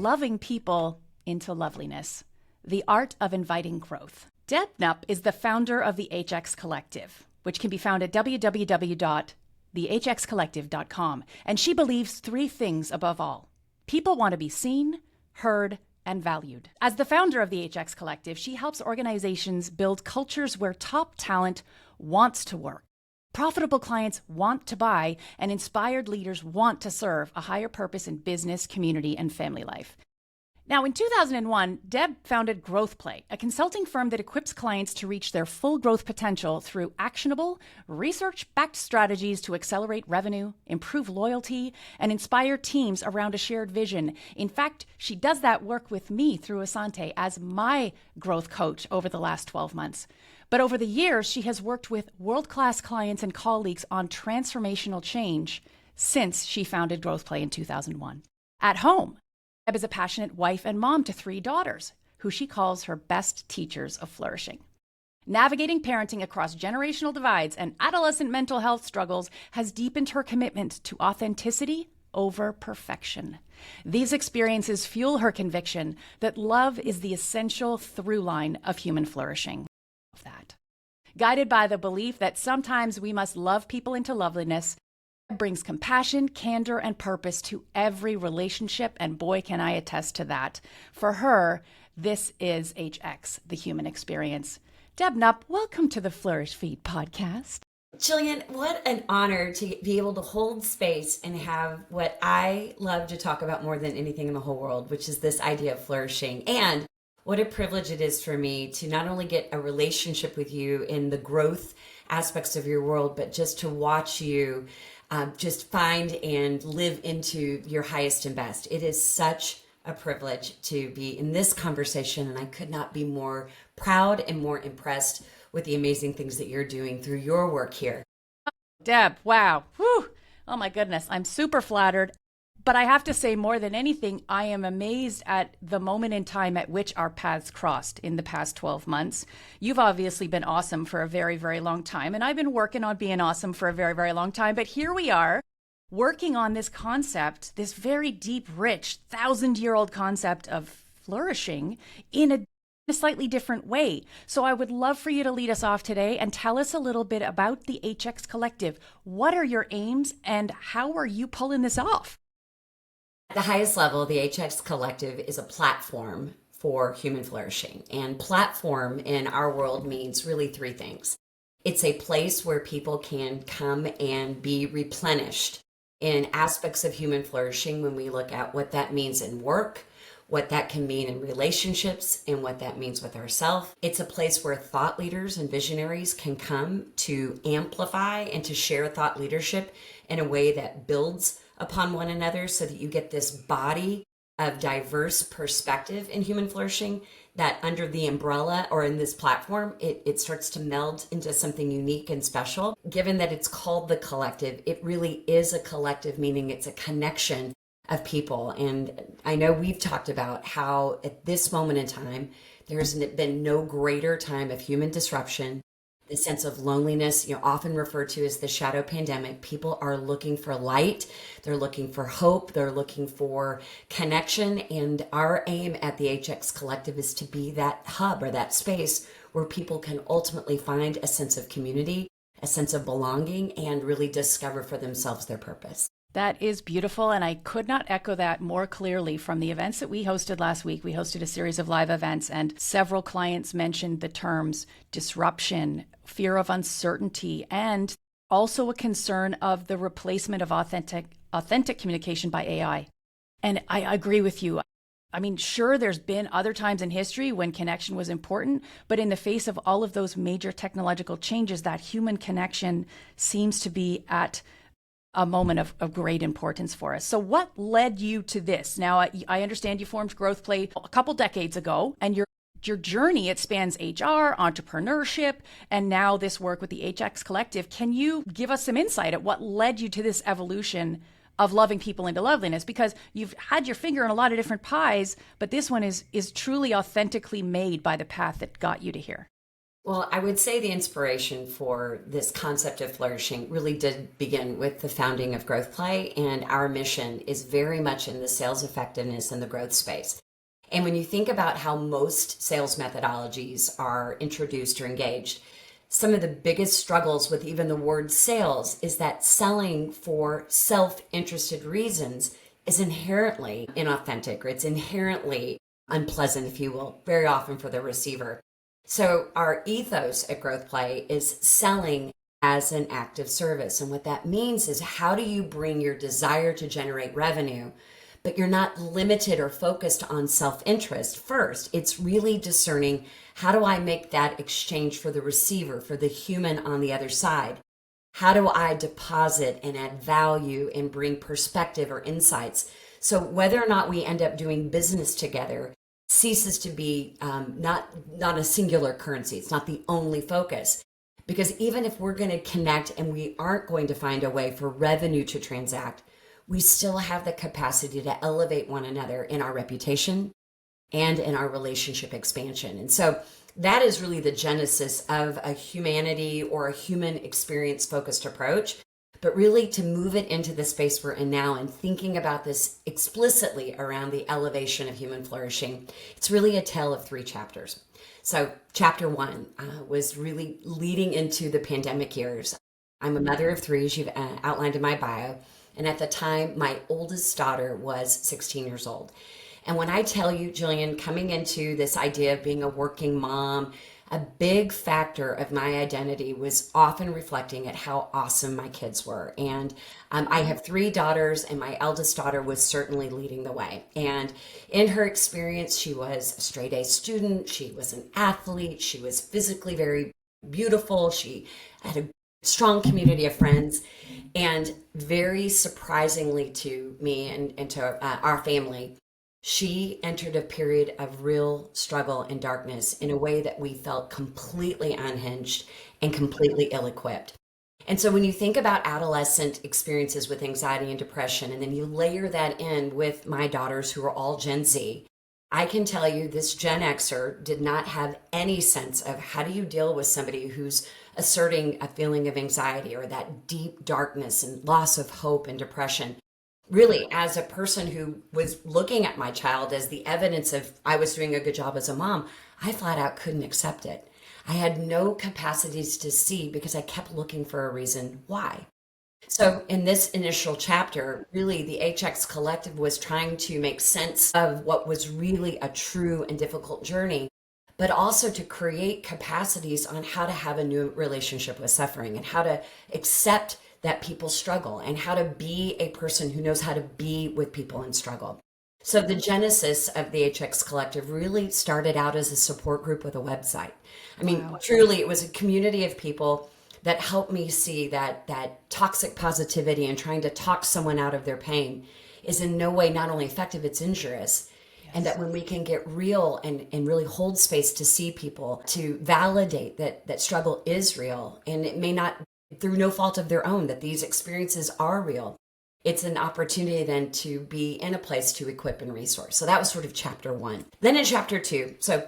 Loving People into Loveliness, the Art of Inviting Growth. Deb Knupp is the founder of the HX Collective, which can be found at www.thehxcollective.com. And she believes three things above all. People want to be seen, heard, and valued. As the founder of the HX Collective, she helps organizations build cultures where top talent wants to work, profitable clients want to buy, and inspired leaders want to serve a higher purpose in business, community, and family life. Now, in 2001, Deb founded Growth Play, a consulting firm that equips clients to reach their full growth potential through actionable, research-backed strategies to accelerate revenue, improve loyalty, and inspire teams around a shared vision. In fact, she does that work with me through Asante as my growth coach over the last 12 months. But over the years, she has worked with world-class clients and colleagues on transformational change since she founded Growth Play in 2001. At home, Deb is a passionate wife and mom to 3 daughters, who she calls her best teachers of flourishing. Navigating parenting across generational divides and adolescent mental health struggles has deepened her commitment to authenticity over perfection. These experiences fuel her conviction that love is the essential through line of human flourishing. That. Guided by the belief that sometimes we must love people into loveliness, brings compassion, candor, and purpose to every relationship, and boy, can I attest to that. For her, this is HX, the human experience. Deb Knupp, welcome to the Flourish Feed podcast. Gillian, what an honor to be able to hold space and have what I love to talk about more than anything in the whole world, which is this idea of flourishing. And what a privilege it is for me to not only get a relationship with you in the growth aspects of your world, but just to watch you just find and live into your highest and best. It is such a privilege to be in this conversation, and I could not be more proud and more impressed with the amazing things that you're doing through your work here. Deb, wow. Whew. Oh my goodness, I'm super flattered. But I have to say, more than anything, I am amazed at the moment in time at which our paths crossed in the past 12 months. You've obviously been awesome for a very, very long time, and I've been working on being awesome for a very, very long time. But here we are, working on this concept, this very deep, rich, 1,000-year-old concept of flourishing in a slightly different way. So I would love for you to lead us off today and tell us a little bit about the HX Collective. What are your aims, and how are you pulling this off? At the highest level, the HX Collective is a platform for human flourishing. And platform in our world means really 3 things. It's a place where people can come and be replenished in aspects of human flourishing when we look at what that means in work, what that can mean in relationships, and what that means with ourselves. It's a place where thought leaders and visionaries can come to amplify and to share thought leadership in a way that builds upon one another, so that you get this body of diverse perspective in human flourishing that under the umbrella or in this platform, it starts to meld into something unique and special. Given that it's called the collective, it really is a collective, meaning it's a connection of people. And I know we've talked about how at this moment in time, there's been no greater time of human disruption. The sense of loneliness, often referred to as the shadow pandemic. People are looking for light. They're looking for hope. They're looking for connection. And our aim at the HX Collective is to be that hub or that space where people can ultimately find a sense of community, a sense of belonging, and really discover for themselves their purpose. That is beautiful, and I could not echo that more clearly from the events that we hosted last week. We hosted a series of live events, and several clients mentioned the terms disruption, fear of uncertainty, and also a concern of the replacement of authentic communication by AI. And I agree with you. I mean, sure, there's been other times in history when connection was important, but in the face of all of those major technological changes, that human connection seems to be at a moment of great importance for us. So what led you to this? Now, I understand you formed Growth Play a couple decades ago, and your journey, it spans HR, entrepreneurship, and now this work with the HX Collective. Can you give us some insight at what led you to this evolution of loving people into loveliness? Because you've had your finger in a lot of different pies, but this one is truly authentically made by the path that got you to here. Well, I would say the inspiration for this concept of flourishing really did begin with the founding of Growth Play, and our mission is very much in the sales effectiveness and the growth space. And when you think about how most sales methodologies are introduced or engaged, some of the biggest struggles with even the word sales is that selling for self-interested reasons is inherently inauthentic, or it's inherently unpleasant, if you will, very often for the receiver. So our ethos at Growth Play is selling as an act of service. And what that means is, how do you bring your desire to generate revenue, but you're not limited or focused on self-interest first? It's really discerning, how do I make that exchange for the receiver, for the human on the other side? How do I deposit and add value and bring perspective or insights? So whether or not we end up doing business together ceases to be not a singular currency. It's not the only focus. Because even if we're going to connect and we aren't going to find a way for revenue to transact, we still have the capacity to elevate one another in our reputation and in our relationship expansion. And so that is really the genesis of a humanity or a human experience focused approach. But really, to move it into the space we're in now and thinking about this explicitly around the elevation of human flourishing, it's really a tale of 3 chapters. So chapter 1 was really leading into the pandemic years. I'm a mother of 3, as you've outlined in my bio. And at the time, my oldest daughter was 16 years old. And when I tell you, Gillian, coming into this idea of being a working mom, a big factor of my identity was often reflecting at how awesome my kids were. And I have 3 daughters, and my eldest daughter was certainly leading the way. And in her experience, she was a straight A student. She was an athlete. She was physically very beautiful. She had a strong community of friends. And very surprisingly to me and to our family, she entered a period of real struggle and darkness in a way that we felt completely unhinged and completely ill-equipped. And so when you think about adolescent experiences with anxiety and depression, and then you layer that in with my daughters who are all Gen Z, I can tell you this Gen Xer did not have any sense of how do you deal with somebody who's asserting a feeling of anxiety or that deep darkness and loss of hope and depression. Really, as a person who was looking at my child as the evidence of I was doing a good job as a mom, I flat out couldn't accept it. I had no capacities to see because I kept looking for a reason why. So in this initial chapter, really the HX Collective was trying to make sense of what was really a true and difficult journey, but also to create capacities on how to have a new relationship with suffering and how to accept that people struggle and how to be a person who knows how to be with people in struggle. So the genesis of the HX Collective really started out as a support group with a website. I mean, wow. Truly, it was a community of people that helped me see that toxic positivity and trying to talk someone out of their pain is in no way not only effective, it's injurious. Yes. And that when we can get real and really hold space to see people, to validate that struggle is real, and it may not through no fault of their own, that these experiences are real. It's an opportunity then to be in a place to equip and resource. So that was sort of chapter 1. Then in chapter 2, so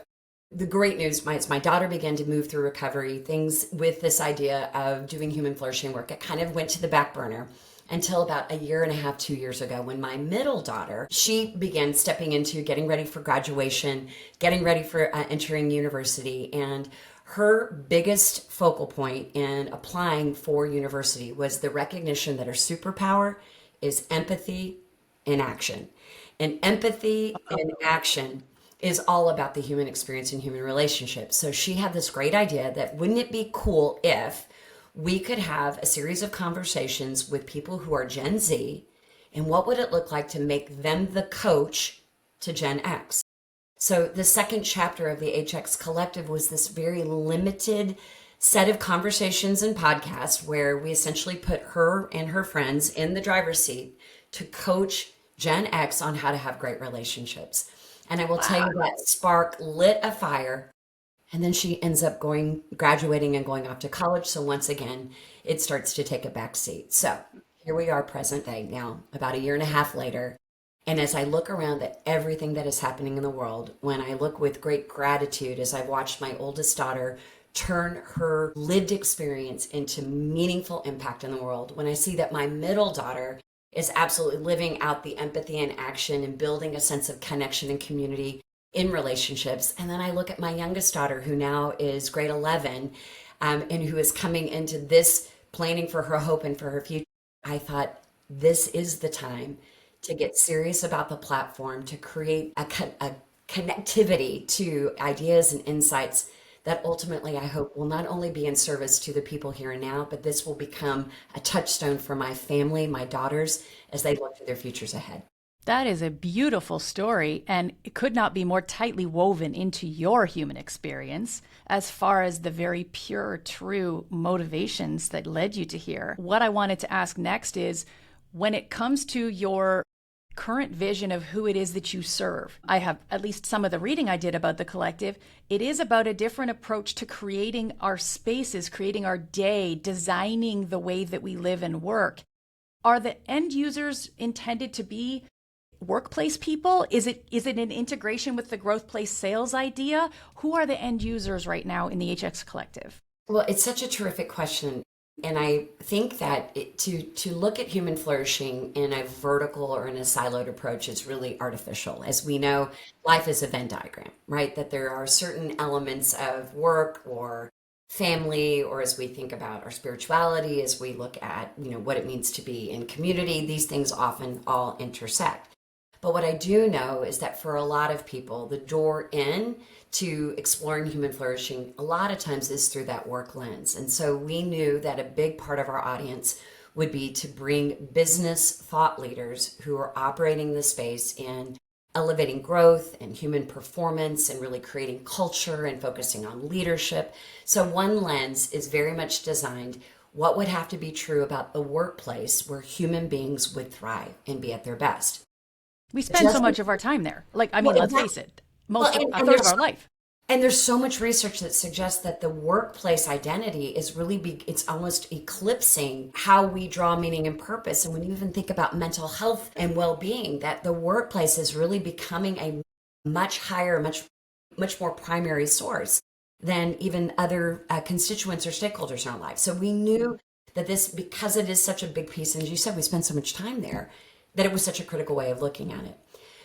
the great news, my daughter began to move through recovery, things with this idea of doing human flourishing work. It kind of went to the back burner until about 1.5 years, 2 years ago, when my middle daughter, she began stepping into getting ready for graduation, getting ready for entering university. And her biggest focal point in applying for university was the recognition that her superpower is empathy in action. And empathy in action is all about the human experience and human relationships. So she had this great idea that wouldn't it be cool if we could have a series of conversations with people who are Gen Z, and what would it look like to make them the coach to Gen X? So the second chapter of the HX Collective was this very limited set of conversations and podcasts where we essentially put her and her friends in the driver's seat to coach Gen X on how to have great relationships. And I will tell you that spark lit a fire, and then she ends up graduating and going off to college. So once again, it starts to take a back seat. So here we are present day now, about 1.5 years later. And as I look around at everything that is happening in the world, when I look with great gratitude as I've watched my oldest daughter turn her lived experience into meaningful impact in the world, when I see that my middle daughter is absolutely living out the empathy and action and building a sense of connection and community in relationships. And then I look at my youngest daughter, who now is grade 11, and who is coming into this planning for her hope and for her future. I thought, this is the time to get serious about the platform, to create a connectivity to ideas and insights that ultimately I hope will not only be in service to the people here and now, but this will become a touchstone for my family, my daughters, as they look to their futures ahead. That is a beautiful story, and it could not be more tightly woven into your human experience as far as the very pure, true motivations that led you to here. What I wanted to ask next is, when it comes to your current vision of who it is that you serve, I have at least some of the reading I did about the collective. It is about a different approach to creating our spaces, creating our day, designing the way that we live and work. Are the end users intended to be workplace people? Is it an integration with the growth place sales idea? Who are the end users right now in the HX Collective? Well, it's such a terrific question. And I think that to look at human flourishing in a vertical or in a siloed approach is really artificial. As we know, life is a Venn diagram, right? That there are certain elements of work or family, or as we think about our spirituality, as we look at, what it means to be in community, these things often all intersect. But what I do know is that for a lot of people, the door in to exploring human flourishing a lot of times is through that work lens. And so we knew that a big part of our audience would be to bring business thought leaders who are operating the space in elevating growth and human performance and really creating culture and focusing on leadership. So one lens is very much designed what would have to be true about the workplace where human beings would thrive and be at their best. We spend so much of our time there. Let's face it, a third of our life. And there's so much research that suggests that the workplace identity is really it's almost eclipsing how we draw meaning and purpose. And when you even think about mental health and well-being, that the workplace is really becoming a much higher, much more primary source than even other constituents or stakeholders in our lives. So we knew that this, because it is such a big piece, and as you said, we spend so much time there, that it was such a critical way of looking at it.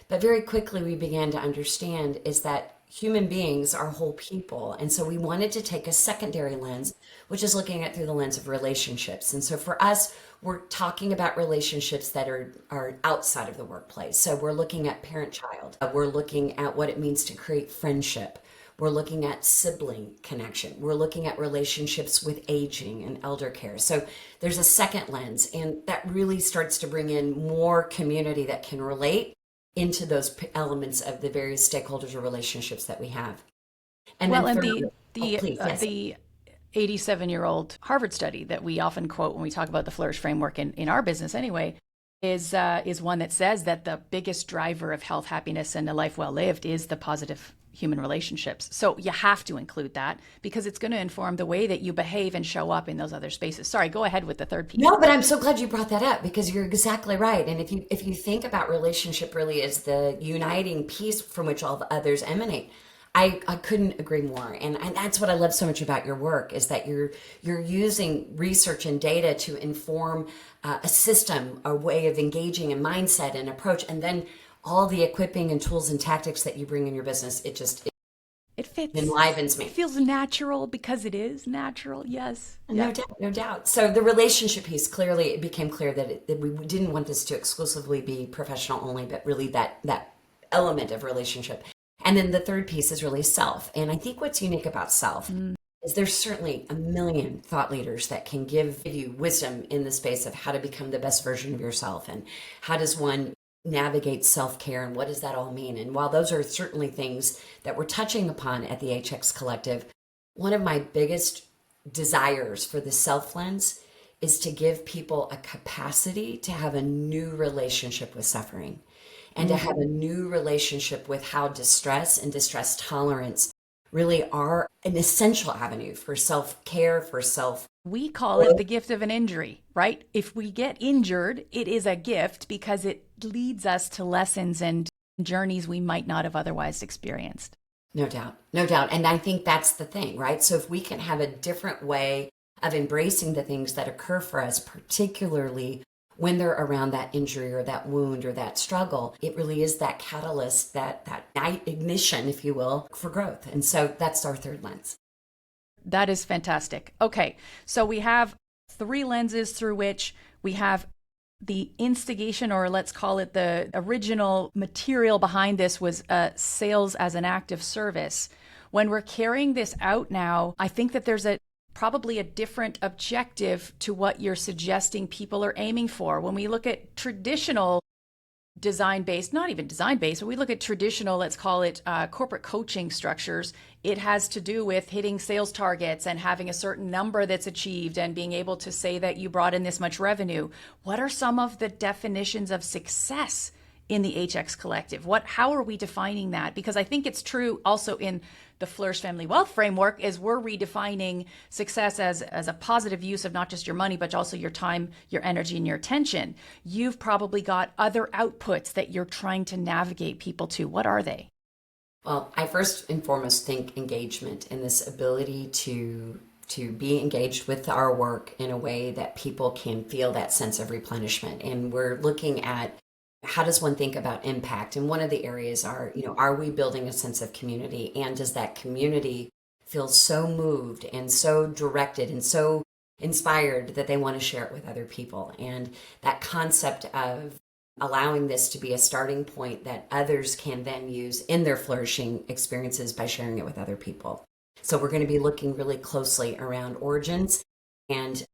But very quickly we began to understand is that human beings are whole people. And so we wanted to take a secondary lens, which is looking at through the lens of relationships. And so for us, we're talking about relationships that are outside of the workplace. So we're looking at parent-child. We're looking at what it means to create friendship. We're looking at sibling connection. We're looking at relationships with aging and elder care. So there's a second lens, and that really starts to bring in more community that can relate into those elements of the various stakeholders or relationships that we have. And the 87-year-old Harvard study that we often quote when we talk about the Flourish framework in our business anyway, is one that says that the biggest driver of health, happiness, and a life well lived is the positive human relationships. So you have to include that because it's going to inform the way that you behave and show up in those other spaces. Sorry, go ahead with the third piece. No, but I'm so glad you brought that up because you're exactly right. And if you think about relationship really as the uniting piece from which all the others emanate, I couldn't agree more. And that's what I love so much about your work is that you're using research and data to inform a system, a way of engaging, a mindset and approach, and then all the equipping and tools and tactics that you bring in your business. It fits. Enlivens me. It feels natural because it is natural. Yes. No doubt. So the relationship piece, clearly it became clear that we didn't want this to exclusively be professional only, but really that element of relationship. And then the third piece is really self. And I think what's unique about self is there's certainly a million thought leaders that can give you wisdom in the space of how to become the best version of yourself and how does one navigate self-care and what does that all mean. And while those are certainly things that we're touching upon at the HX Collective, one of my biggest desires for the self lens is to give people a capacity to have a new relationship with suffering and to have a new relationship with how distress and distress tolerance really are an essential avenue for self-care, for self. We call it the gift of an injury, right? If we get injured, it is a gift because it leads us to lessons and journeys we might not have otherwise experienced. No doubt. No doubt. And I think that's the thing, right? So if we can have a different way of embracing the things that occur for us, particularly when they're around that injury or that wound or that struggle, it really is that catalyst, that ignition, if you will, for growth. And so that's our third lens. That is fantastic. Okay, so we have three lenses through which we have the instigation, or let's call it the original material behind this was sales as an act of service. When we're carrying this out now, I think that there's probably a different objective to what you're suggesting people are aiming for. When we look at traditional design-based, not even design-based, but we look at traditional, let's call it corporate coaching structures, it has to do with hitting sales targets and having a certain number that's achieved and being able to say that you brought in this much revenue. What are some of the definitions of success in the HX Collective? How are we defining that? Because I think it's true also in the Flourish Family Wealth Framework is we're redefining success as a positive use of not just your money, but also your time, your energy, and your attention. You've probably got other outputs that you're trying to navigate people to. What are they? Well, I first and foremost think engagement and this ability to be engaged with our work in a way that people can feel that sense of replenishment. And we're looking at how does one think about impact? And one of the areas are we building a sense of community? And does that community feel so moved and so directed and so inspired that they want to share it with other people? And that concept of allowing this to be a starting point that others can then use in their flourishing experiences by sharing it with other people. So we're going to be looking really closely around origins and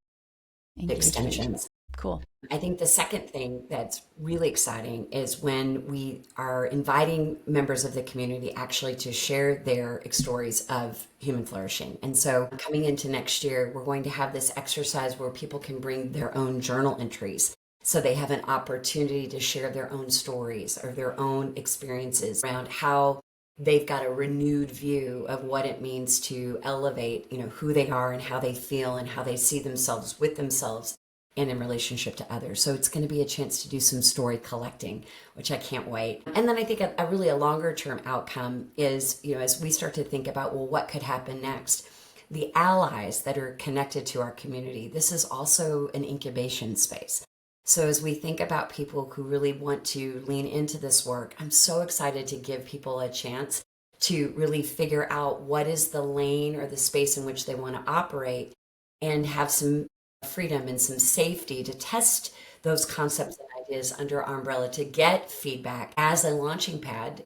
extensions. Cool. I think the second thing that's really exciting is when we are inviting members of the community actually to share their stories of human flourishing. And so coming into next year, we're going to have this exercise where people can bring their own journal entries. So they have an opportunity to share their own stories or their own experiences around how they've got a renewed view of what it means to elevate, who they are and how they feel and how they see themselves with themselves and in relationship to others. So it's going to be a chance to do some story collecting, which I can't wait. And then I think a really a longer term outcome is, as we start to think about, well, what could happen next? The allies that are connected to our community, this is also an incubation space. So as we think about people who really want to lean into this work, I'm so excited to give people a chance to really figure out what is the lane or the space in which they want to operate and have some freedom and some safety to test those concepts and ideas under our umbrella to get feedback as a launching pad.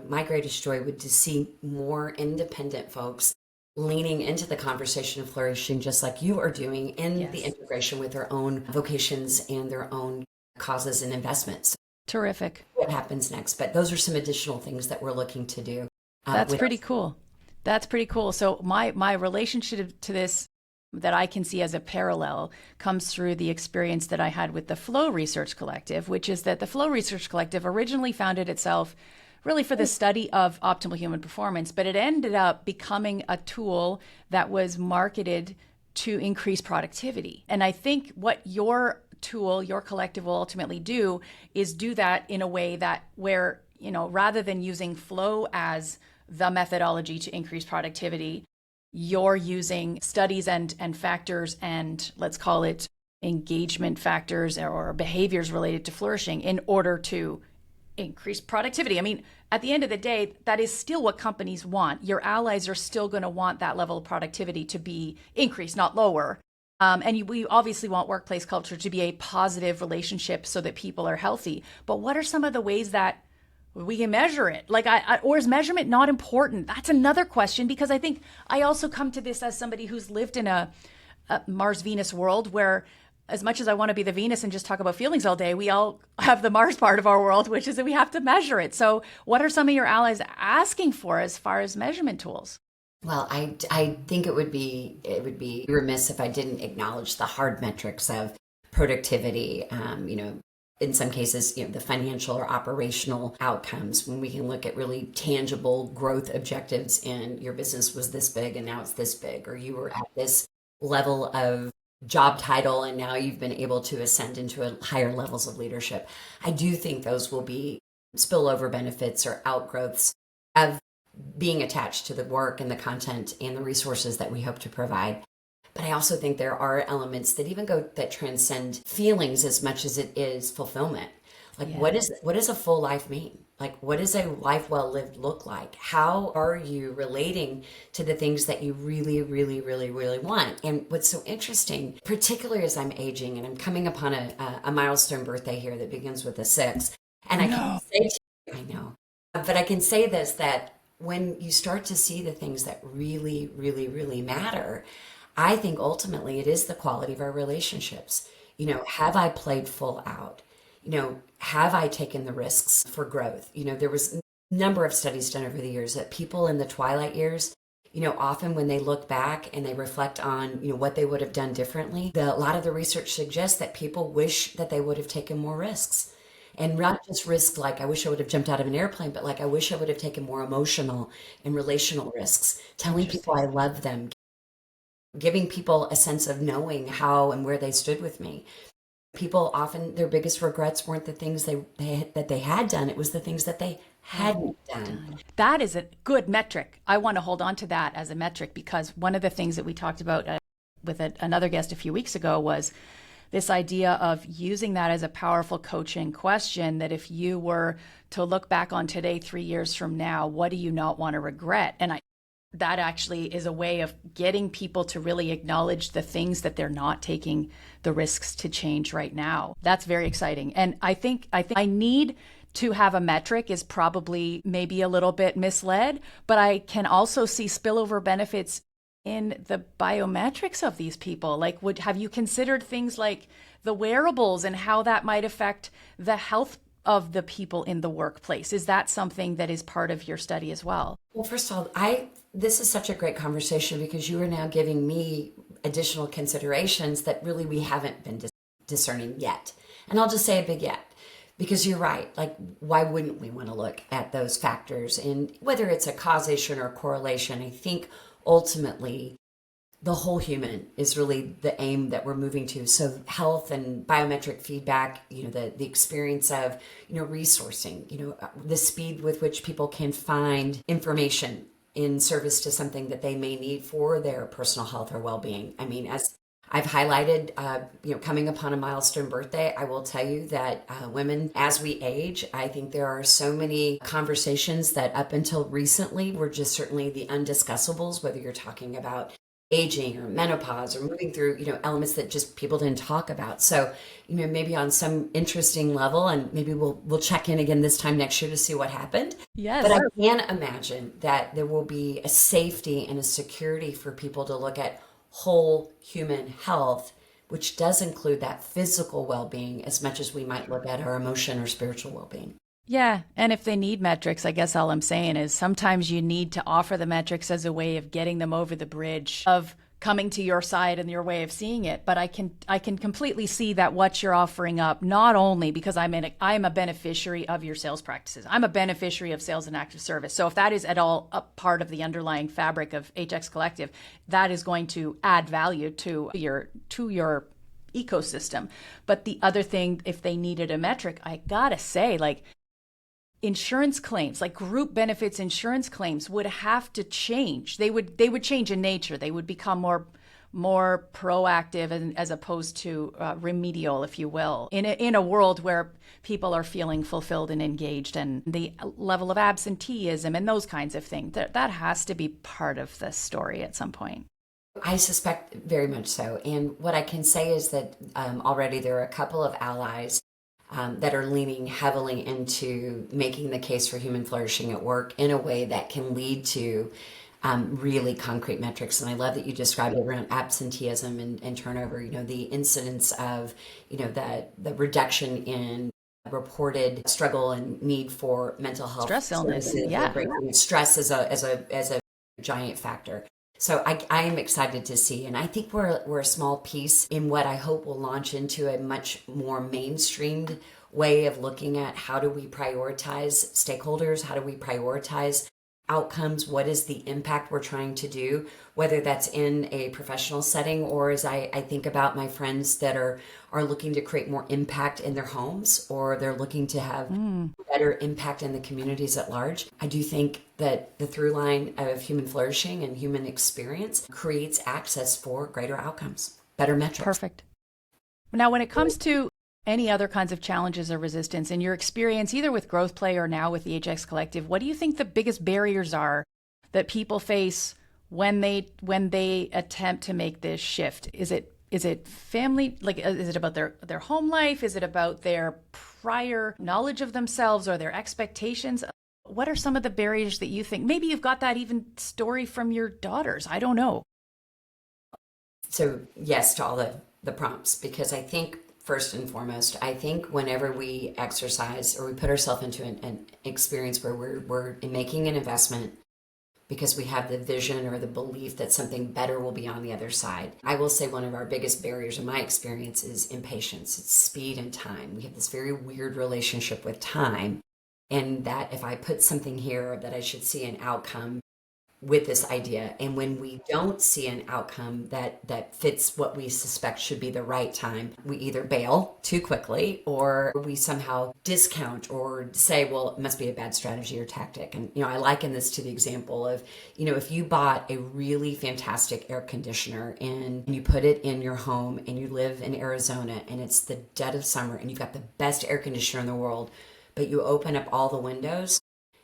My greatest joy would to see more independent folks leaning into the conversation of flourishing, just like you are doing in the integration with their own vocations and their own causes and investments. Terrific. What happens next? But those are some additional things that we're looking to do. That's pretty cool. That's pretty cool. So my relationship to this that I can see as a parallel comes through the experience that I had with the Flow Research Collective, which is that the Flow Research Collective originally founded itself really for the study of optimal human performance, but it ended up becoming a tool that was marketed to increase productivity. And I think what your tool, your collective will ultimately do is do that in a way that where, rather than using flow as the methodology to increase productivity, you're using studies and factors and let's call it engagement factors or behaviors related to flourishing in order to increase productivity. I mean, at the end of the day, that is still what companies want. Your allies are still going to want that level of productivity to be increased, not lower. We obviously want workplace culture to be a positive relationship so that people are healthy. But what are some of the ways that we can measure it? Or is measurement not important? That's another question, because I think I also come to this as somebody who's lived in a Mars-Venus world where as much as I want to be the Venus and just talk about feelings all day, we all have the Mars part of our world, which is that we have to measure it. So what are some of your allies asking for as far as measurement tools? Well, I think it would be remiss if I didn't acknowledge the hard metrics of productivity, in some cases, the financial or operational outcomes, when we can look at really tangible growth objectives in your business was this big and now it's this big, or you were at this level of job title and now you've been able to ascend into higher levels of leadership. I do think those will be spillover benefits or outgrowths of being attached to the work and the content and the resources that we hope to provide. But I also think there are elements that even that transcend feelings as much as it is fulfillment. Like, Yeah. what does a full life mean? Like, what does a life well lived look like? How are you relating to the things that you really, really, really, really want? And what's so interesting, particularly as I'm aging and I'm coming upon a milestone birthday here that begins with a 6, and I can say to you, I know, but I can say this, that when you start to see the things that really, really, really matter, I think ultimately it is the quality of our relationships. Have I played full out? Have I taken the risks for growth? There was a number of studies done over the years that people in the twilight years, often when they look back and they reflect on, what they would have done differently, a lot of the research suggests that people wish that they would have taken more risks. And not just risk like, I wish I would have jumped out of an airplane, but like, I wish I would have taken more emotional and relational risks, telling people I love them, giving people a sense of knowing how and where they stood with me. People often, their biggest regrets weren't the things that they had done. It was the things that they hadn't done. That is a good metric. I want to hold on to that as a metric, because one of the things that we talked about with another guest a few weeks ago was this idea of using that as a powerful coaching question, that if you were to look back on today, 3 years from now, what do you not want to regret? And that actually is a way of getting people to really acknowledge the things that they're not taking the risks to change right now. That's very exciting. And I think I need to have a metric is probably maybe a little bit misled, but I can also see spillover benefits in the biometrics of these people. Like, have you considered things like the wearables and how that might affect the health of the people in the workplace? Is that something that is part of your study as well? Well, first of all, this is such a great conversation, because you are now giving me additional considerations that really we haven't been discerning yet. And I'll just say a big yet, because you're right. Like, why wouldn't we want to look at those factors? And whether it's a causation or correlation, I think ultimately the whole human is really the aim that we're moving to. So health and biometric feedback, the experience of, resourcing, the speed with which people can find information in service to something that they may need for their personal health or well-being. I mean, as I've highlighted, coming upon a milestone birthday, I will tell you that women, as we age, I think there are so many conversations that up until recently were just certainly the undiscussables, whether you're talking about aging or menopause or moving through, elements that just people didn't talk about. So, maybe on some interesting level, and maybe we'll check in again this time next year to see what happened. Yes. But I can imagine that there will be a safety and a security for people to look at whole human health, which does include that physical well-being as much as we might look at our emotion or spiritual well-being. Yeah. And if they need metrics, I guess all I'm saying is sometimes you need to offer the metrics as a way of getting them over the bridge of coming to your side and your way of seeing it. But I can completely see that what you're offering up, not only because I'm a beneficiary of your sales practices, I'm a beneficiary of sales and active service. So if that is at all a part of the underlying fabric of HX Collective, that is going to add value to your ecosystem. But the other thing, if they needed a metric, I gotta say, like, insurance claims, like group benefits insurance claims, would have to change. They would change in nature. They would become more proactive and as opposed to remedial, if you will, in a world where people are feeling fulfilled and engaged, and the level of absenteeism and those kinds of things. That has to be part of the story at some point. I suspect very much so. And what I can say is that already there are a couple of allies that are leaning heavily into making the case for human flourishing at work in a way that can lead to really concrete metrics. And I love that you described it around absenteeism and turnover, the incidence of, the reduction in reported struggle and need for mental health. Stress illness, yeah. Stress as a giant factor. So I am excited to see, and I think we're a small piece in what I hope will launch into a much more mainstreamed way of looking at how do we prioritize stakeholders, how do we prioritize outcomes, what is the impact we're trying to do, whether that's in a professional setting or as I think about my friends that are looking to create more impact in their homes, or they're looking to have better impact in the communities at large. I do think that the through line of human flourishing and human experience creates access for greater outcomes, better metrics. Perfect. Now, when it comes to any other kinds of challenges or resistance in your experience, either with Growth Play or now with the HX Collective, what do you think the biggest barriers are that people face when they attempt to make this shift? Is it family? Like, is it about their home life? Is it about their prior knowledge of themselves or their expectations? What are some of the barriers that you think? Maybe you've got that even story from your daughters. I don't know. So yes to all the prompts, because I think first and foremost, I think whenever we exercise or we put ourselves into an experience where we're making an investment because we have the vision or the belief that something better will be on the other side. I will say one of our biggest barriers in my experience is impatience. It's speed and time. We have this very weird relationship with time, and that if I put something here that I should see an outcome with this idea, and when we don't see an outcome that fits what we suspect should be the right time, we either bail too quickly or we somehow discount or say, well, it must be a bad strategy or tactic. And I liken this to the example of, if you bought a really fantastic air conditioner and you put it in your home and you live in Arizona and it's the dead of summer and you've got the best air conditioner in the world, but you open up all the windows,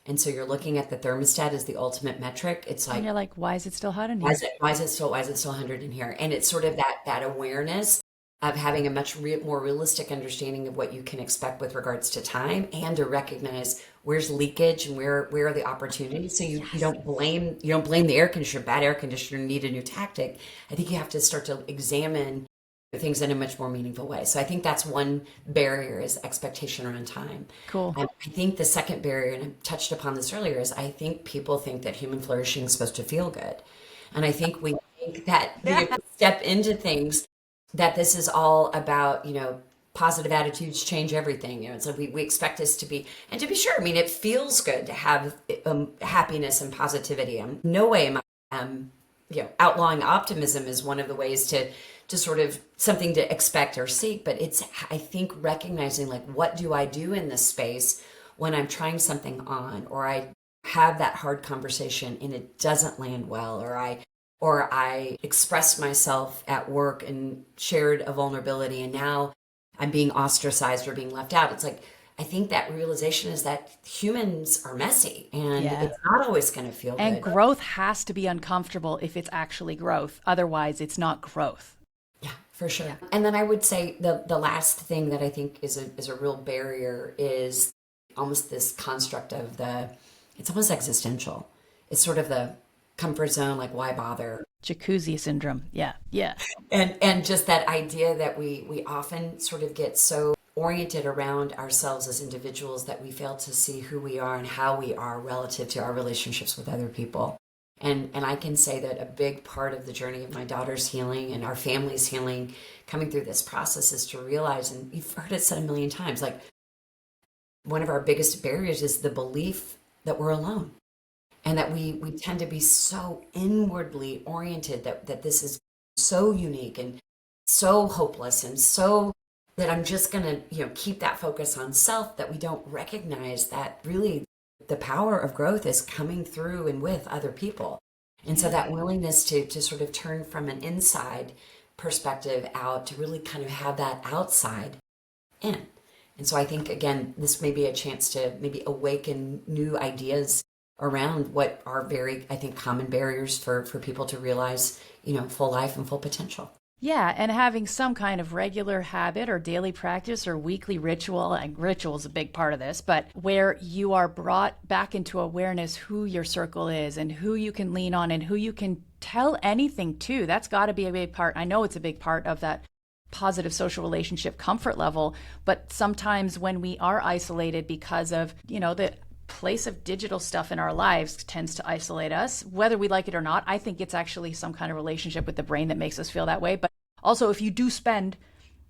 and so you're looking at the thermostat as the ultimate metric. It's like, and you're like, why is it still hot in here? Why is it still 100 in here? And it's sort of that awareness of having a much more realistic understanding of what you can expect with regards to time, and to recognize where's leakage and where are the opportunities. So you don't blame the air conditioner. Bad air conditioner, need a new tactic. I think you have to start to examine things in a much more meaningful way. So I think that's one barrier, is expectation around time. Cool. I think the second barrier, and I touched upon this earlier, is I think people think that human flourishing is supposed to feel good. And I think we think that we step into things that this is all about, positive attitudes change everything. It's like we expect this to be, and to be sure, it feels good to have happiness and positivity. No way am I, outlawing optimism is one of the ways to sort of something to expect or seek, but it's, I think, recognizing like, what do I do in this space when I'm trying something on, or I have that hard conversation and it doesn't land well, or I expressed myself at work and shared a vulnerability and now I'm being ostracized or being left out. It's like, I think that realization is that humans are messy and it's not always going to feel good. And growth has to be uncomfortable if it's actually growth. Otherwise, it's not growth. Yeah, for sure. Yeah. And then I would say the last thing that I think is a real barrier is almost this construct of it's almost existential. It's sort of the comfort zone, like why bother? Jacuzzi syndrome. Yeah. And just that idea that we often sort of get so oriented around ourselves as individuals that we fail to see who we are and how we are relative to our relationships with other people. And I can say that a big part of the journey of my daughter's healing and our family's healing coming through this process is to realize, and you've heard it said a million times, like one of our biggest barriers is the belief that we're alone. And that we tend to be so inwardly oriented that this is so unique and so hopeless and so that I'm just going to, keep that focus on self, that we don't recognize that really the power of growth is coming through and with other people. And so that willingness to sort of turn from an inside perspective out to really kind of have that outside in. And so I think, again, this may be a chance to maybe awaken new ideas around what are very, I think, common barriers for people to realize, full life and full potential. Yeah, and having some kind of regular habit or daily practice or weekly ritual, and ritual is a big part of this, but where you are brought back into awareness who your circle is and who you can lean on and who you can tell anything to. That's got to be a big part. I know it's a big part of that positive social relationship comfort level, but sometimes when we are isolated because of, the place of digital stuff in our lives tends to isolate us, whether we like it or not. I think it's actually some kind of relationship with the brain that makes us feel that way. But also, if you do spend,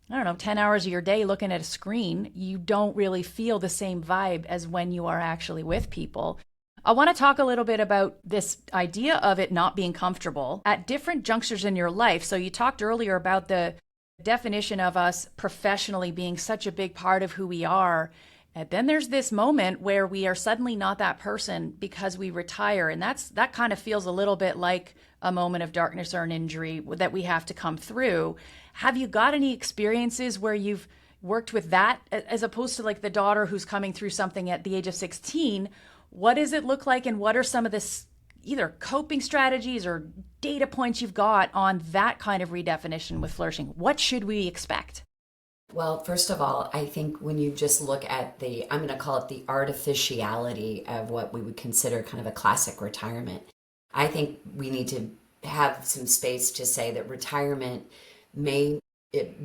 10 hours of your day looking at a screen, you don't really feel the same vibe as when you are actually with people. I want to talk a little bit about this idea of it not being comfortable at different junctures in your life. So you talked earlier about the definition of us professionally being such a big part of who we are. And then there's this moment where we are suddenly not that person because we retire. And that kind of feels a little bit like a moment of darkness or an injury that we have to come through. Have you got any experiences where you've worked with that as opposed to like the daughter who's coming through something at the age of 16? What does it look like, and what are some of this either coping strategies or data points you've got on that kind of redefinition with flourishing? What should we expect? Well, first of all, I think when you just look at I'm going to call it the artificiality of what we would consider kind of a classic retirement, I think we need to have some space to say that retirement may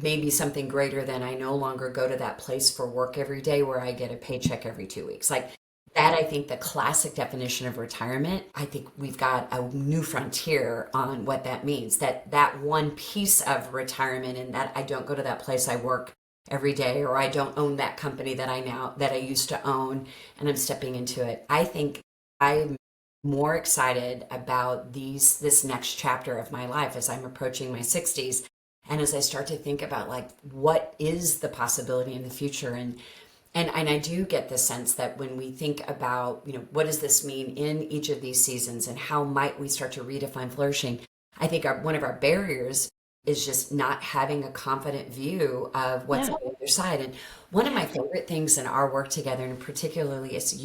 be something greater than I no longer go to that place for work every day where I get a paycheck every 2 weeks. Like that, I think the classic definition of retirement, I think we've got a new frontier on what that means. That one piece of retirement, and that I don't go to that place I work every day, or I don't own that company that I used to own, and I'm stepping into it. I think I'm more excited about this next chapter of my life as I'm approaching my 60s, and as I start to think about like what is the possibility in the future. And I do get the sense that when we think about, what does this mean in each of these seasons and how might we start to redefine flourishing, I think one of our barriers is just not having a confident view of what's on the other side. And one of my favorite things in our work together, and particularly is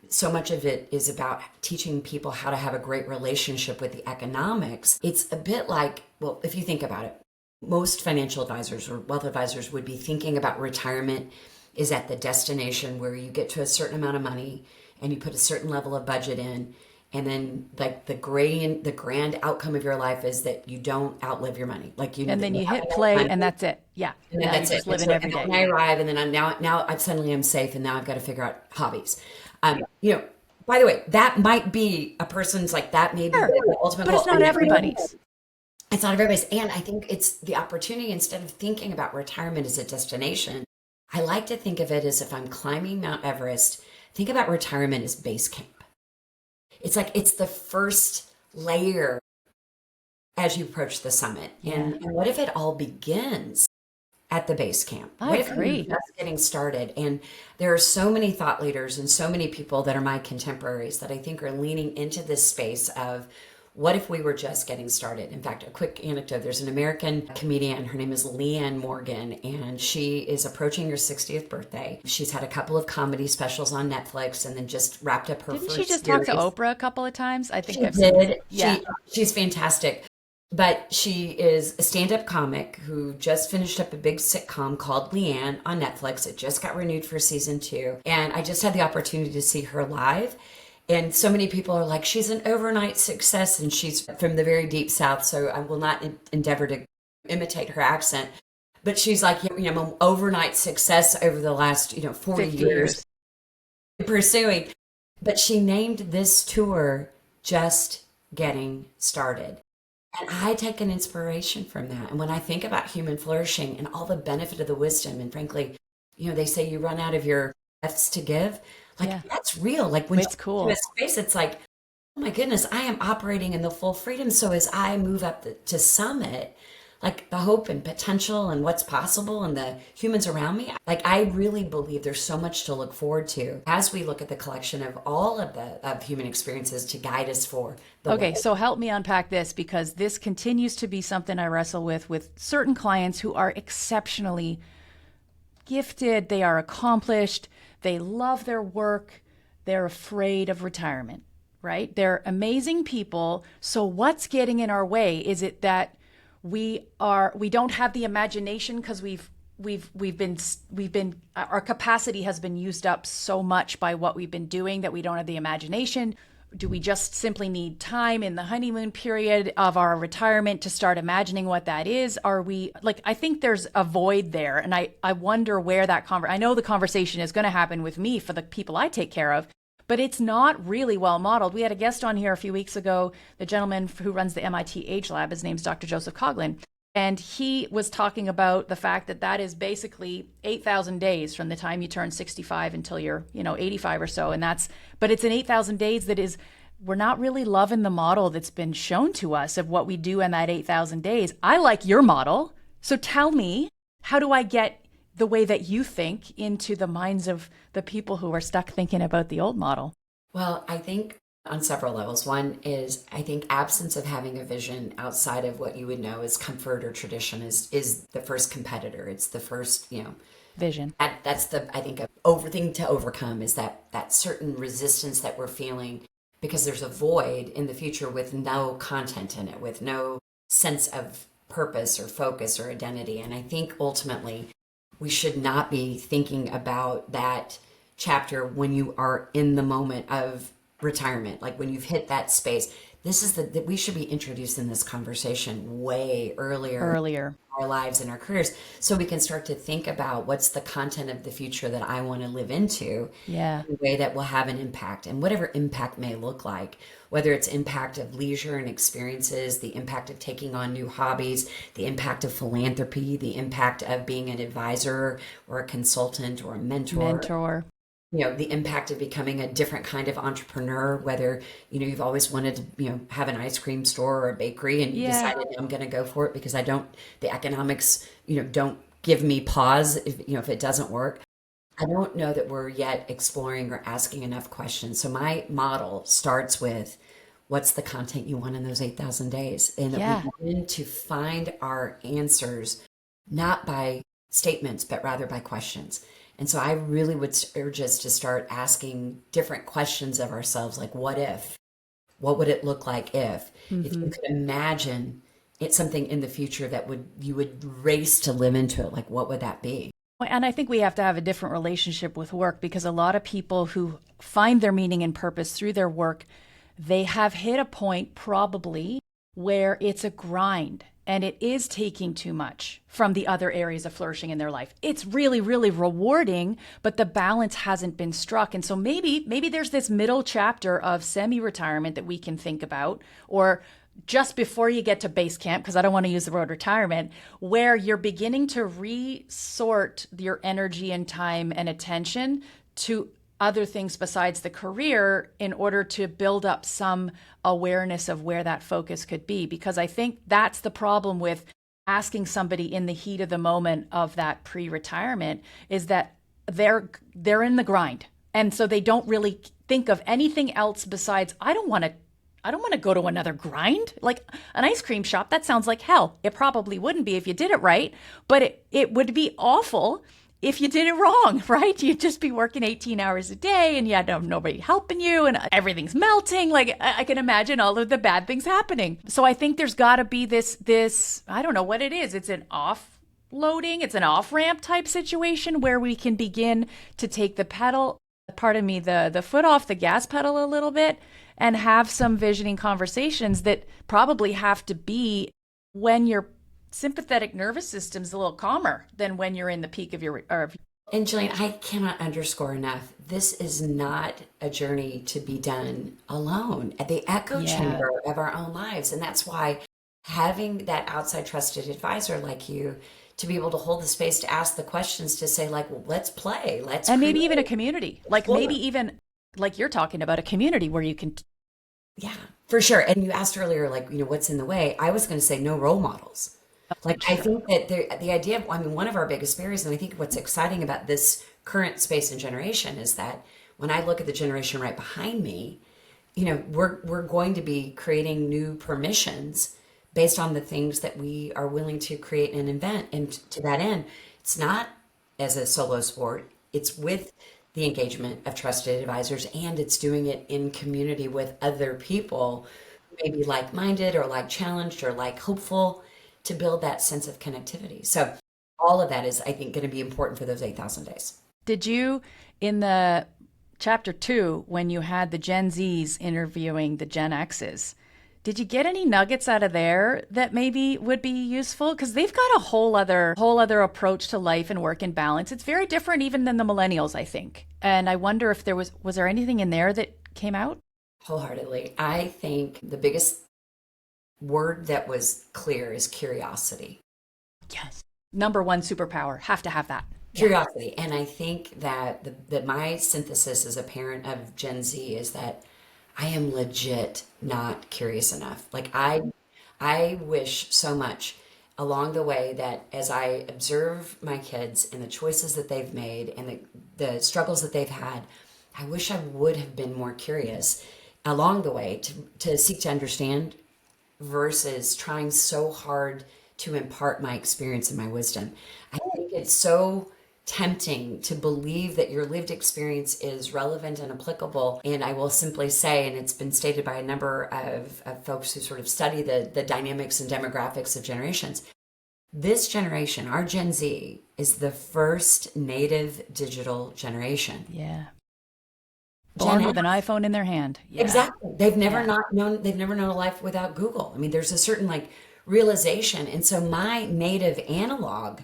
so much of it is about teaching people how to have a great relationship with the economics. It's a bit like, well, if you think about it, most financial advisors or wealth advisors would be thinking about retirement is at the destination where you get to a certain amount of money and you put a certain level of budget in, and then like the grand outcome of your life is that you don't outlive your money. Like and then you hit play and that's it. Yeah. And then that's it. Living every day. And I arrive, and then I suddenly am safe, and now I've got to figure out hobbies. By the way, that might be a person's, like that may be the ultimate but goal. It's not everybody's. It's not everybody's. And I think it's the opportunity, instead of thinking about retirement as a destination, I like to think of it as if I'm climbing Mount Everest, think about retirement as base camp. It's like it's the first layer as you approach the summit. Yeah. And what if it all begins at the base camp? I What agree. if we're just getting started? And there are so many thought leaders and so many people that are my contemporaries that I think are leaning into this space of what if we were just getting started? In fact, a quick anecdote, there's an American comedian, her name is Leanne Morgan, and she is approaching her 60th birthday. She's had a couple of comedy specials on Netflix and then just wrapped up her Didn't first she just series. talk to Oprah a couple of times? I think She I've seen did. it. Yeah. She's fantastic. But she is a stand-up comic who just finished up a big sitcom called Leanne on Netflix. It just got renewed for season 2. And I just had the opportunity to see her live. And so many people are like, she's an overnight success, and she's from the very deep South, so I will not endeavor to imitate her accent. But she's like, I'm an overnight success over the last, 40 years pursuing. But she named this tour Just Getting Started. And I take an inspiration from that. And when I think about human flourishing and all the benefit of the wisdom, and frankly, they say you run out of your F's to give. Like that's real. Like when It's cool. in a space, it's like, oh my goodness, I am operating in the full freedom. So as I move up to summit, like the hope and potential and what's possible and the humans around me, like I really believe there's so much to look forward to as we look at the collection of all of human experiences to guide us for the Okay, world. so help me unpack this, because this continues to be something I wrestle with certain clients who are exceptionally gifted, they are accomplished, they love their work, they're afraid of retirement, right? They're amazing people. So what's getting in our way? Is it that we don't have the imagination because our capacity has been used up so much by what we've been doing that we don't have the imagination? Do we just simply need time in the honeymoon period of our retirement to start imagining what that is? Are we I think there's a void there. And I wonder where that I know the conversation is going to happen with me for the people I take care of, but it's not really well modeled. We had a guest on here a few weeks ago, the gentleman who runs the MIT Age Lab. His name's Dr. Joseph Coughlin. And he was talking about the fact that that is basically 8,000 days from the time you turn 65 until you're, 85 or so. But it's an 8,000 days that is, we're not really loving the model that's been shown to us of what we do in that 8,000 days. I like your model. So tell me, how do I get the way that you think into the minds of the people who are stuck thinking about the old model? Well, I think on several levels. One is, I think, absence of having a vision outside of what you would know as comfort or tradition is the first competitor. It's the first, vision. That's the, I think, thing to overcome is that certain resistance that we're feeling because there's a void in the future with no content in it, with no sense of purpose or focus or identity. And I think ultimately we should not be thinking about that chapter when you are in the moment of retirement, like when you've hit that space. This is that we should be introduced in this conversation way earlier in our lives and our careers, so we can start to think about what's the content of the future that I want to live into, in a way that will have an impact, and whatever impact may look like, whether it's impact of leisure and experiences, the impact of taking on new hobbies, the impact of philanthropy, the impact of being an advisor or a consultant or a mentor. The impact of becoming a different kind of entrepreneur, whether, you've always wanted to, have an ice cream store or a bakery and you decided I'm going to go for it because the economics, don't give me pause if it doesn't work. I don't know that we're yet exploring or asking enough questions. So my model starts with what's the content you want in those 8,000 days? And that we begin to find our answers, not by statements, but rather by questions. And so I really would urge us to start asking different questions of ourselves, like, what if? What would it look like if? If you could imagine it's something in the future that you would race to live into it, like, what would that be? And I think we have to have a different relationship with work, because a lot of people who find their meaning and purpose through their work, they have hit a point probably where it's a grind. And it is taking too much from the other areas of flourishing in their life. It's really, really rewarding, but the balance hasn't been struck. And so maybe there's this middle chapter of semi-retirement that we can think about, or just before you get to base camp, because I don't want to use the word retirement, where you're beginning to resort your energy and time and attention to other things besides the career in order to build up some awareness of where that focus could be. Because I think that's the problem with asking somebody in the heat of the moment of that pre-retirement, is that they're in the grind. And so they don't really think of anything else besides, I don't want to go to another grind. Like an ice cream shop, that sounds like hell. It probably wouldn't be if you did it right, but it would be awful if you did it wrong, right? You'd just be working 18 hours a day and you had nobody helping you and everything's melting. Like I can imagine all of the bad things happening. So I think there's got to be this, I don't know what it is. It's an offloading, it's an off-ramp type situation where we can begin to take the foot off the gas pedal a little bit and have some visioning conversations that probably have to be when your sympathetic nervous system's a little calmer than when you're in the peak of your. And Gillian, I cannot underscore enough, this is not a journey to be done alone at the echo chamber of our own lives. And that's why having that outside trusted advisor like you to be able to hold the space to ask the questions, to say like, well, let's play, and maybe even a community, like maybe even like you're talking about a community where you can. Yeah, for sure. And you asked earlier, like, what's in the way? I was going to say no role models. Like, I think that the idea of, one of our biggest barriers, and I think what's exciting about this current space and generation is that when I look at the generation right behind me, we're going to be creating new permissions based on the things that we are willing to create and invent. And to that end, it's not as a solo sport, it's with the engagement of trusted advisors, and it's doing it in community with other people, maybe like-minded or like-challenged or like-hopeful, to build that sense of connectivity. So all of that is, I think, going to be important for those 8,000 days. Did you, in the chapter 2, when you had the Gen Zs interviewing the Gen Xs, did you get any nuggets out of there that maybe would be useful? Because they've got a whole other approach to life and work and balance. It's very different even than the millennials, I think. And I wonder if was there anything in there that came out? Wholeheartedly. I think the biggest word that was clear is curiosity. Yes. Number one superpower. Have to have that. Curiosity. And I think that that my synthesis as a parent of Gen Z is that I am legit not curious enough. Like I wish so much along the way that as I observe my kids and the choices that they've made and the struggles that they've had, I wish I would have been more curious along the way to seek to understand versus trying so hard to impart my experience and my wisdom. I think it's so tempting to believe that your lived experience is relevant and applicable. And I will simply say, and it's been stated by a number of folks who sort of study the dynamics and demographics of generations, this generation, our Gen Z, is the first native digital generation. Yeah. Born with an iPhone in their hand. Yeah. Exactly. They've never known a life without Google. I mean, there's a certain like realization. And so my native analog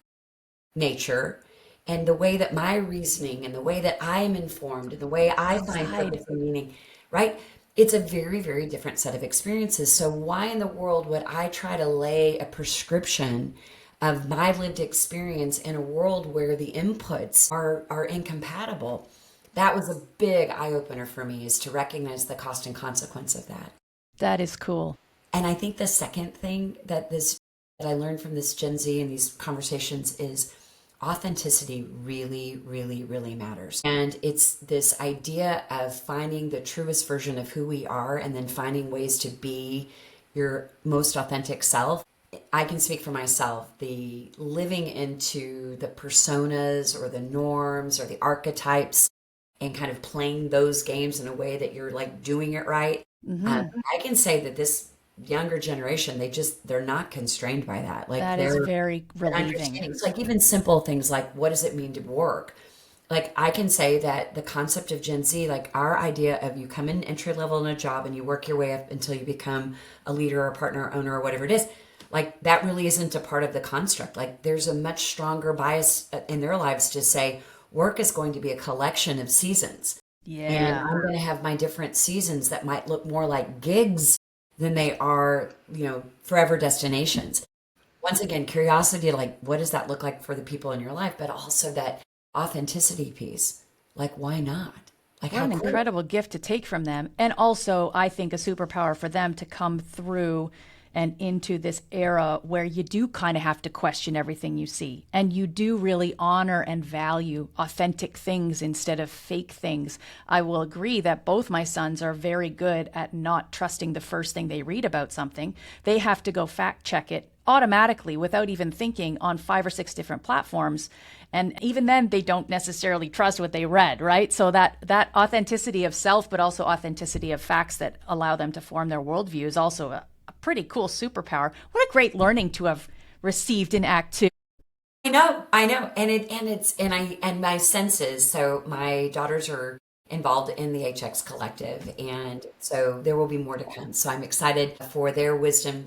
nature and the way that my reasoning and the way that I am informed and the way I find purpose and meaning, right? It's a very, very different set of experiences. So why in the world would I try to lay a prescription of my lived experience in a world where the inputs are incompatible? That was a big eye-opener for me, is to recognize the cost and consequence of that. That is cool. And I think the second thing that I learned from this Gen Z and these conversations is authenticity really, really, really matters. And it's this idea of finding the truest version of who we are and then finding ways to be your most authentic self. I can speak for myself. The living into the personas or the norms or the archetypes and kind of playing those games in a way that you're like doing it right. Mm-hmm. I can say that this younger generation, they're not constrained by that. Like that is very relieving. It's like even simple things like, what does it mean to work? Like I can say that the concept of Gen Z, like our idea of you come in entry level in a job and you work your way up until you become a leader or a partner or owner or whatever it is, like that really isn't a part of the construct. Like there's a much stronger bias in their lives to say work is going to be a collection of seasons. Yeah. And I'm going to have my different seasons that might look more like gigs than they are, forever destinations. Once again, curiosity, like what does that look like for the people in your life, but also that authenticity piece. Like, why not? Like, what an incredible gift to take from them. And also, I think a superpower for them to come through and into this era where you do kind of have to question everything you see. And you do really honor and value authentic things instead of fake things. I will agree that both my sons are very good at not trusting the first thing they read about something. They have to go fact check it automatically without even thinking on 5 or 6 different platforms. And even then, they don't necessarily trust what they read, right? So that authenticity of self, but also authenticity of facts that allow them to form their worldview is also a pretty cool superpower. What a great learning to have received in Act 2. I know. And my senses. So my daughters are involved in the HX Collective, and so there will be more to come. So I'm excited for their wisdom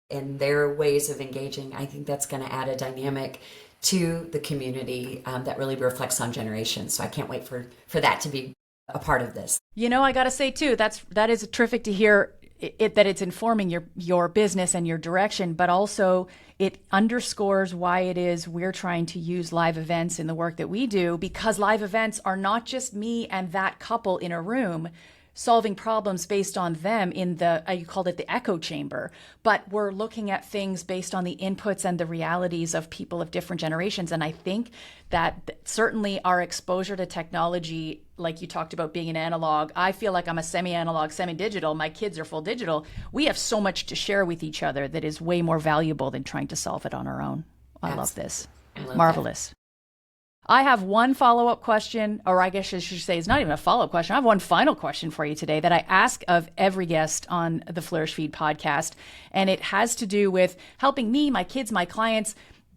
and their ways of engaging. I think that's going to add a dynamic to the community that really reflects on generations. So I can't wait for that to be a part of this. I got to say too, that is terrific to hear. That it's informing your business and your direction, but also it underscores why it is we're trying to use live events in the work that we do, because live events are not just me and that couple in a room solving problems based on them in you called it the echo chamber, but we're looking at things based on the inputs and the realities of people of different generations. And I think that certainly our exposure to technology, like you talked about being an analog, I feel like I'm a semi-analog, semi-digital. My kids are full digital. We have so much to share with each other that is way more valuable than trying to solve it on our own. I love this. Marvelous. That. I have one follow-up question, or I guess I should say it's not even a follow-up question. I have one final question for you today that I ask of every guest on the Flourish Feed podcast, and it has to do with helping me, my kids, my clients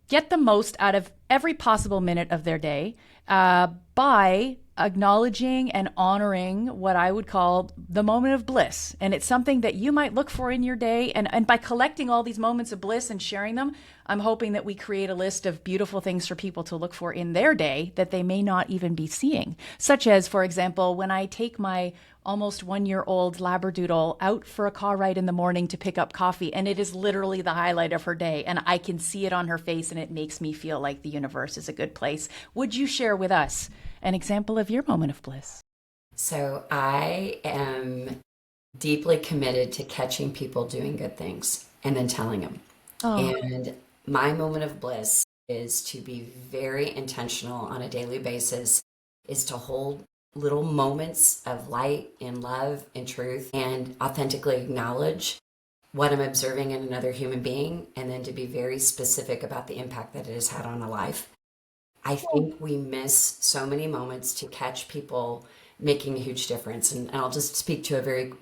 get the most out of every possible minute of their day by acknowledging and honoring what I would call the moment of bliss. And it's something that you might look for in your day. And by collecting all these moments of bliss and sharing them, I'm hoping that we create a list of beautiful things for people to look for in their day that they may not even be seeing. Such as, for example, when I take my almost 1-year-old Labradoodle out for a car ride in the morning to pick up coffee, and it is literally the highlight of her day, and I can see it on her face, and it makes me feel like the universe is a good place. Would you share with us an example of your moment of bliss? So I am deeply committed to catching people doing good things and then telling them. Oh. And my moment of bliss is to be very intentional on a daily basis, is to hold little moments of light and love and truth and authentically acknowledge what I'm observing in another human being, and then to be very specific about the impact that it has had on a life. I think we miss so many moments to catch people making a huge difference. And I'll just speak to a very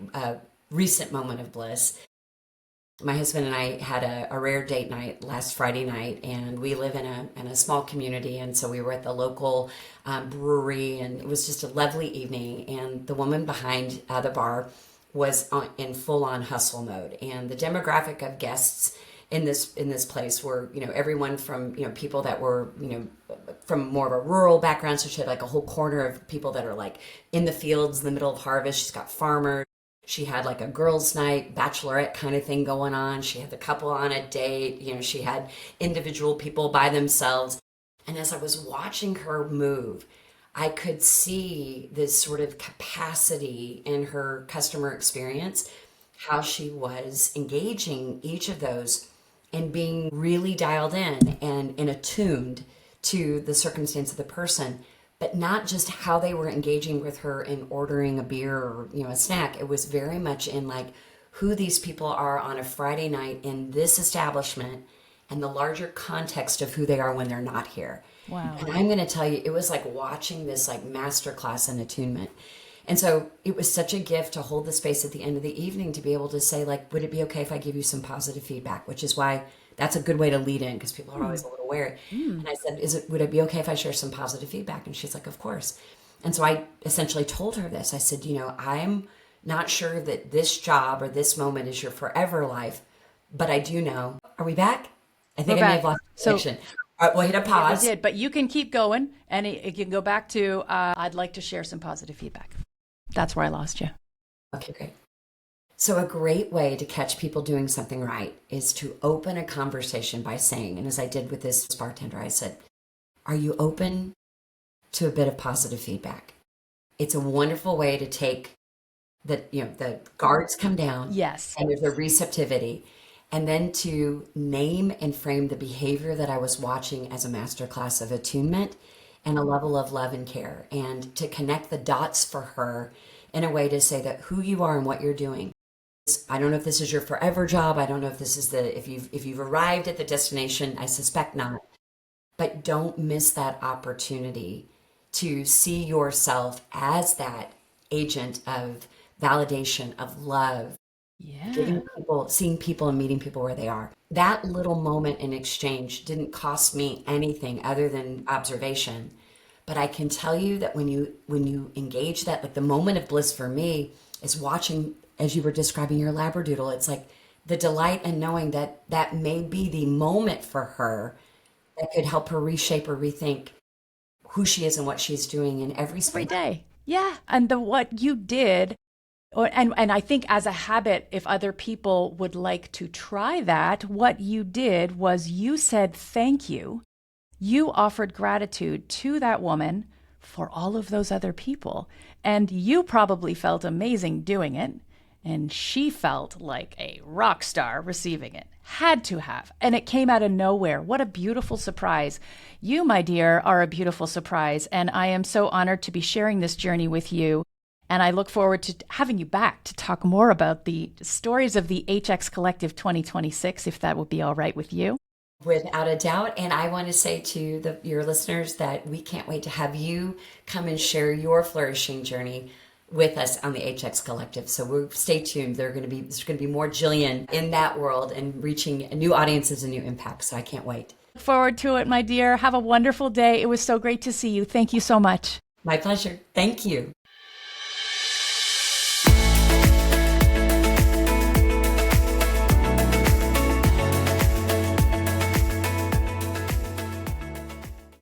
recent moment of bliss. My husband and I had a rare date night last Friday night, and we live in a small community, and so we were at the local brewery, and it was just a lovely evening. And the woman behind the bar was in full-on hustle mode, and the demographic of guests in this place were, everyone from, people that were, from more of a rural background. So she had like a whole corner of people that are like in the fields in the middle of harvest. She's got farmers. She had like a girls' night, bachelorette kind of thing going on. She had the couple on a date. She had individual people by themselves. And as I was watching her move, I could see this sort of capacity in her customer experience, how she was engaging each of those and being really dialed in and attuned to the circumstance of the person, but not just how they were engaging with her in ordering a beer or, a snack. It was very much in like who these people are on a Friday night in this establishment and the larger context of who they are when they're not here. Wow. And I'm going to tell you, it was like watching this like masterclass in attunement. And so it was such a gift to hold the space at the end of the evening to be able to say, like, would it be okay if I give you some positive feedback? Which is why that's a good way to lead in, because people are always a little wary. And I said, would it be okay if I share some positive feedback? And she's like, of course. And so I essentially told her this. I said, I'm not sure that this job or this moment is your forever life, but I do know. Are we back? I think I may have lost connection. All right, we'll hit a pause. Yeah, we did, but you can keep going, and it can go back to, I'd like to share some positive feedback. That's where I lost you. Okay, great. So a great way to catch people doing something right is to open a conversation by saying, and as I did with this bartender, I said, are you open to a bit of positive feedback? It's a wonderful way to take the guards come down. Yes. And there's a receptivity. And then to name and frame the behavior that I was watching as a masterclass of attunement and a level of love and care, and to connect the dots for her in a way to say that who you are and what you're doing. I don't know if this is your forever job. I don't know if this is if you've arrived at the destination. I suspect not. But don't miss that opportunity to see yourself as that agent of validation, of love. Yeah. Seeing people and meeting people where they are. That little moment in exchange didn't cost me anything other than observation. But I can tell you that when you engage that, like the moment of bliss for me is watching, as you were describing your Labradoodle, it's like the delight in knowing that that may be the moment for her that could help her reshape or rethink who she is and what she's doing in every day. Yeah. And what you did, and I think as a habit, if other people would like to try that, what you did was you said thank you. You offered gratitude to that woman for all of those other people. And you probably felt amazing doing it. And she felt like a rock star receiving it. Had to have. And it came out of nowhere. What a beautiful surprise. You, my dear, are a beautiful surprise. And I am so honored to be sharing this journey with you. And I look forward to having you back to talk more about the stories of the HX Collective 2026, if that would be all right with you. Without a doubt. And I want to say to your listeners that we can't wait to have you come and share your flourishing journey with us on the HX Collective. So stay tuned. There's going to be more Gillian in that world and reaching new audiences and new impacts. So I can't wait. Look forward to it, my dear. Have a wonderful day. It was so great to see you. Thank you so much. My pleasure. Thank you.